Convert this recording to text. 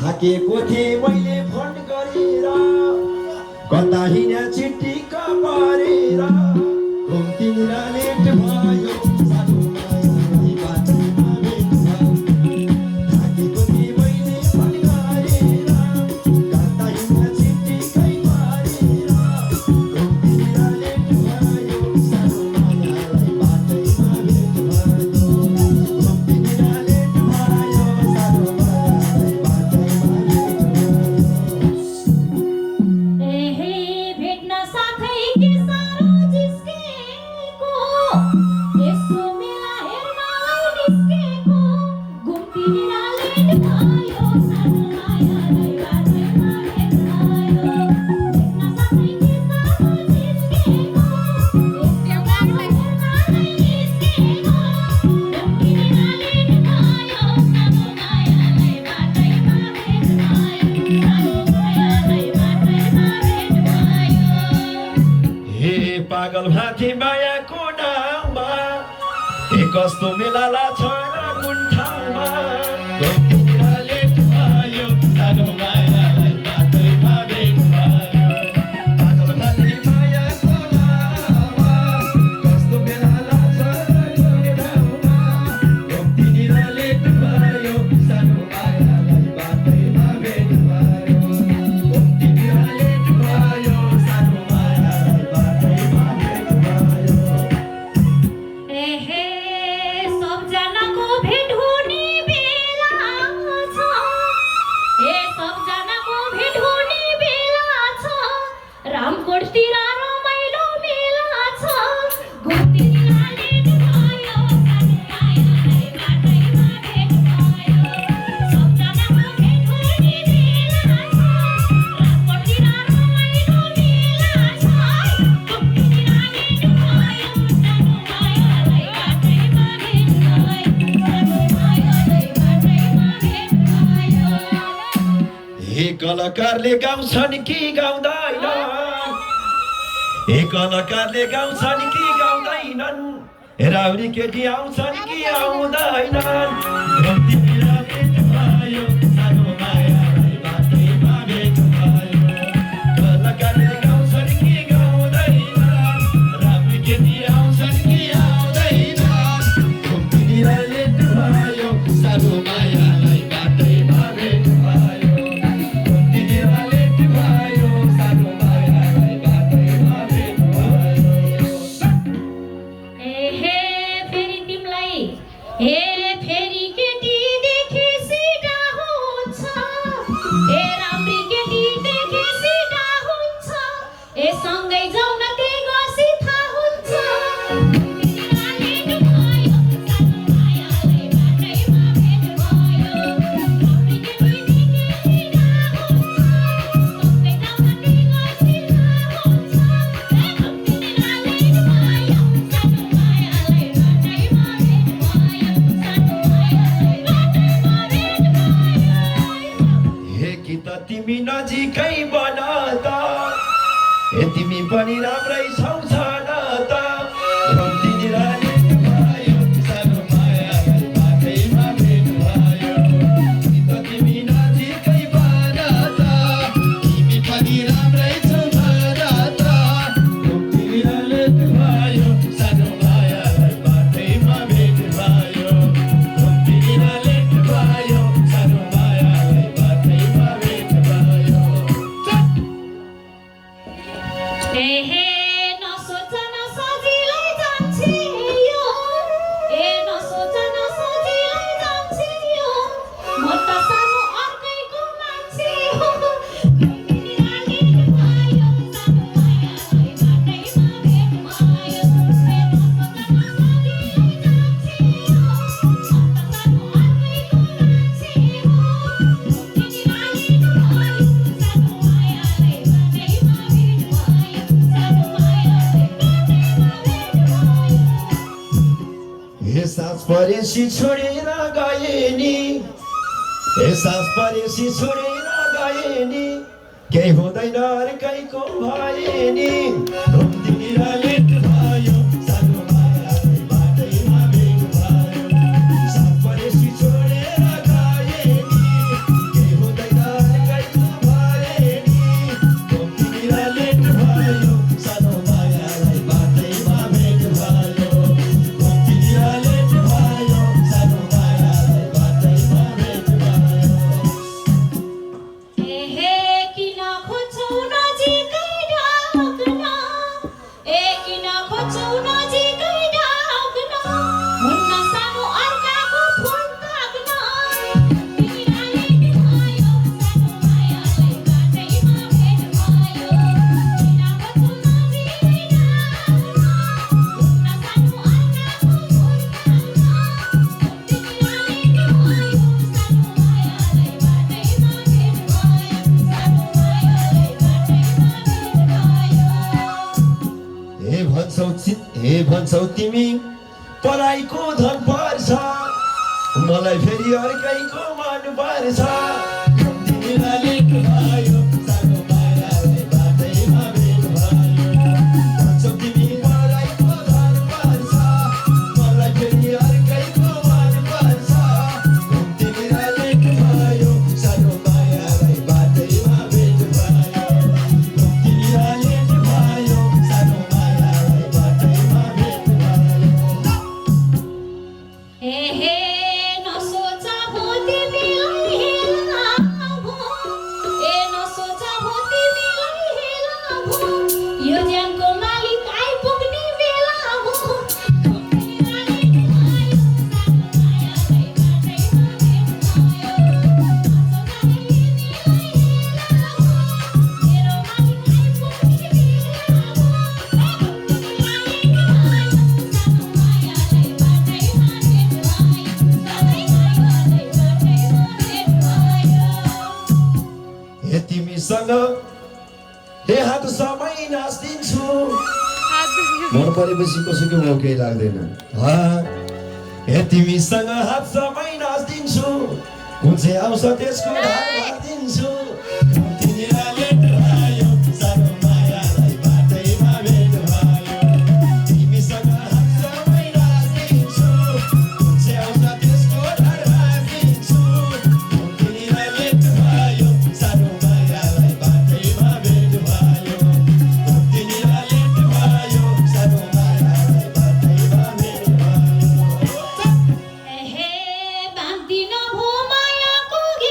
थाकेको थिएँ मैले फोन गरेर कता हिँड्या चिट्टिक परेर घुम्तिर लेट भयो सानो मायालाई बाटोमा भेट भयो। थाकेको थिएँ मैले फोन गरेर कता हिँड्या चिट्टिकै परेर घुम्तिर लेट भयो सानो मायालाई बाटोमा भेट भयो। घुम्तिर लेट भयो सानो मायालाई बाटोमा भेट भेट्न साथै के साह्रो जिस्केको यसो मेला हेर्नलाई निस्केको घुमतिर लेट भयो सानो मायालाई बाटोमा भेट भयो। भेट्न साथै के साह्रो जिस्केको यसो मेला हेर्नलाई निस्केको घुमतिर लेट भयो सानो मायालाई बाटोमा भेट भयो। सानो मायालाई बाटोमा भेट भयो। हे पागल माथि मायाको नाउँमा हे कस्तो मेलाला छ र कुन ठाउँमा घुमतिर लेट भयो सानो मायालाई बाटोमा भेट भयो। पागल माथि मायाको नाउँमा कस्तो मेलाला छ र कुन ठाउँमा घुमतिर लेट भयो सानो मायालाई बाटोमा भेट भयो। घुमतिर लेट भयो सानो मायालाई बाटोमा भेट भयो। सबजनाको भेट हुने बेला छ। सबजनाको भेट हुने बेला छ। रामकोटतिर रमाइलो मेला छ। घुमतिर लेट भयो सानो मायालाई बाटोमा भेट भयो। सबजनाको भेट हुने बेला छ। रामकोटतिर रमाइलो मेला छ। घुमतिर लेट भयो सानो मायालाई बाटोमा भेट भयो। सानो मायालाई बाटोमा भेट भयो। हे कलाकारले गाउँछन् कि गाउँदैनन् हे कलाकारले गाउँछन् कि गाउँदैनन् राउरी केटी आउँछन् कि आउँदैनन् घुमतिर भेट भयो सानो मायालाई बाटोमा भेट भयो। कलाकारले गाउँछन् कि गाउँदैनन् राउरी केटी आउँछन् कि आउँदैनन् घुमतिर लेट भयो सानो मायालाई बाटोमा भेट भयो। घुमतिर लेट भयो सानो मायालाई बाटोमा भेट भयो। फेरि तिमीलाई फेरि केटी देखे सिधा हुन्छ। राम्री केटी देखे सिधा हुन्छ। सँगै जाउँ न के गसी थाहा हुन्छ। घुमतिर लेट भयो सानो मायालाई बाटोमा भेट भयो। राम्री केटी देखे सिधा हुन्छ। सँगै जाउँ न के गसी थाहा हुन्छ। घुमतिर लेट भयो सानो मायालाई बाटोमा भेट भयो। सानो मायालाई बाटोमा भेट भयो। हे कि त तिमी नजिकै बन त हे तिमी पनि राम्रै छौ छन त घुमतिर लेट भयो सानो मायालाई बाटोमा भेट भयो। कि त तिमी नजिकै बन त तिमी पनि राम्रै छौ छन त घुमतिर लेट भयो सानो मायालाई बाटोमा भेट भयो। घुमतिर लेट भयो सानो मायालाई बाटोमा भेट भयो। नसोच न सजिलै जान्छे यो। नसोच न सजिलै जान्छे यो। म त सानो अर्कैको मान्छे हो। घुमतिर लेट भयो सानो मायालाई बाटोमा भेट भयो। नसोच न सजिलै जान्छे यो। म त सानो अर्कैको मान्छे हो। घुमतिर लेट भयो सानो मायालाई बाटोमा भेट भयो। सानो मायालाई बाटोमा भेट भयो। हे सास परेसी छोडेर गए नि हे सास परेसी छोडेर गए नि केही हुँदैन अर्कैको भए नि घुमतिर भन्छौ तिमी पराईको धन पर्छ मलाई फेरि अर्कैको मन पर्छ तिमीलाई लेख्नु भयो सानो मायालाई बाटैमा भेट भयो भन्छौ तिमी पराईको धन पर्छ मलाई फेरि अर्कैको मन पर्छ तिमीलाई लेख्नु भयो सानो मायालाई बाटैमा भेट भयो तिमीलाई लेख्नु भयो सानो मायालाई बाटैमा भेट भयो हे नसोचा भो तिमीलाई हेल्न भो नसोचा भो तिमीलाई हेल्न भो यो ज्यानको मालिक आइपुग्ने बेला भो तिमीलाई लेख्नु भयो सानो मायालाई बाटैमा भेट भयो नसोचा भो तिमीलाई हेल्न भो मेरो मालिक आइपुग्ने बेला भो तिमीलाई लेख्नु भयो सानो मायालाई बाटैमा भेट भयो सानै मायालाई बाटैमा भेट भयो हे तिमीसँग हे हात समय नाच्दिन्छु मन परेपछि कसैको म केही लाग्दैन हे तिमीसँग हात समय नाच्दिन्छु कुन चाहिँ आउँछ त्यसको धार दिन्छु